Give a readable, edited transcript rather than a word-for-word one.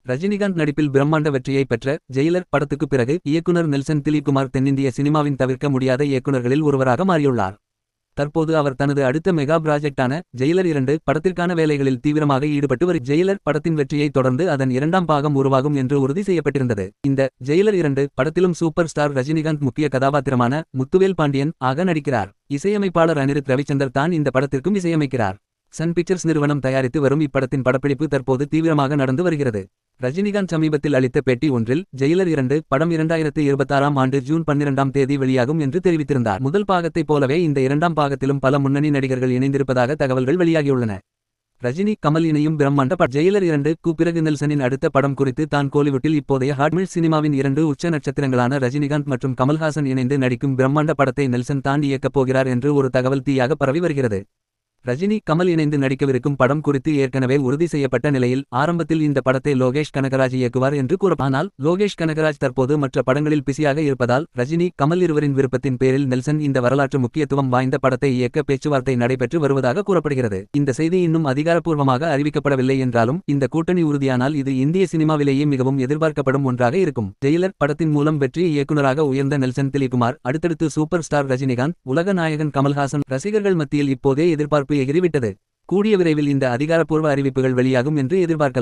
ரஜினிகாந்த் நடிப்பில் பிரம்மாண்ட வெற்றியை பெற்ற ஜெயிலர் படத்துக்குப் பிறகு இயக்குனர் நெல்சன் திலீப்குமார் தென்னிந்திய சினிமாவின் தவிர்க்க முடியாத இயக்குனர்களில் ஒருவராக மாறியுள்ளார். தற்போது அவர் தனது அடுத்த மெகா ப்ராஜெக்டான ஜெயிலர் 2 படத்திற்கான வேலைகளில் தீவிரமாக ஈடுபட்டு ஜெயிலர் படத்தின் வெற்றியை தொடர்ந்து அதன் 2ஆம் பாகம் உருவாகும் என்று உறுதி செய்யப்பட்டிருந்தது. இந்த ஜெயிலர் 2 படத்திலும் சூப்பர் ஸ்டார் ரஜினிகாந்த் முக்கிய கதாபாத்திரமான முத்துவேல் பாண்டியன் ஆக நடிக்கிறார். இசையமைப்பாளர் அனிருத் ரவிச்சந்தர் தான் இந்த படத்திற்கும் இசையமைக்கிறார். சன் பிக்சர்ஸ் நிறுவனம் தயாரித்து வரும் இப்படத்தின் படப்பிடிப்பு தற்போது தீவிரமாக நடந்து வருகிறது. ரஜினிகாந்த் சமீபத்தில் அளித்த பேட்டி ஒன்றில் ஜெயிலர் 2 படம் 2026ஆம் ஆண்டு ஜூன் 12ஆம் தேதி வெளியாகும் என்று தெரிவித்திருந்தார். முதல் பாகத்தைப் போலவே இந்த 2ஆம் பாகத்திலும் பல முன்னணி நடிகர்கள் இணைந்திருப்பதாக தகவல்கள் வெளியாகியுள்ளன. ரஜினி கமல் இணையும் பிரம்மாண்ட ஜெயிலர் 2க்கு பிறகு நெல்சனின் அடுத்த படம் குறித்து தான் கோலிவுட்டில் இப்போதைய ஹாட்மில் சினிமாவின் 2 உச்ச நட்சத்திரங்களான ரஜினிகாந்த் மற்றும் கமல்ஹாசன் இணைந்து நடிக்கும் பிரம்மாண்ட படத்தை நெல்சன் தான் இயக்கப் போகிறார் என்று ஒரு தகவல் தீயாக பரவி வருகிறது. ரஜினி கமல் இணைந்து நடிக்கவிருக்கும் படம் குறித்து ஏற்கனவே உறுதி செய்யப்பட்ட நிலையில் ஆரம்பத்தில் இந்த படத்தை லோகேஷ் கனகராஜ் இயக்குவார் என்று ஆனால் லோகேஷ் கனகராஜ் தற்போது மற்ற படங்களில் பிஸியாக இருப்பதால் ரஜினி கமல் இருவரின் விருப்பத்தின் பேரில் நெல்சன் இந்த வரலாற்று முக்கியத்துவம் வாய்ந்த படத்தை இயக்க பேச்சுவார்த்தை நடைபெற்று வருவதாக கூறப்படுகிறது. இந்த செய்தி இன்னும் அதிகாரப்பூர்வமாக அறிவிக்கப்படவில்லை என்றாலும் இந்த கூட்டணி உறுதியானால் இது இந்திய சினிமாவிலேயே மிகவும் எதிர்பார்க்கப்படும் ஒன்றாக இருக்கும். ஜெயிலர் படத்தின் மூலம் வெற்றி இயக்குனராக உயர்ந்த நெல்சன் திலீப்குமார் அடுத்தடுத்து சூப்பர் ஸ்டார் ரஜினிகாந்த், உலக நாயகன் கமல்ஹாசன் ரசிகர்கள் மத்தியில் இப்போதே எதிர்பார்ப்பு எகிறிவிட்டது. கூடிய விரைவில் இந்த அதிகாரப்பூர்வ அறிவிப்புகள் வெளியாகும் என்று எதிர்பார்க்கலாம்.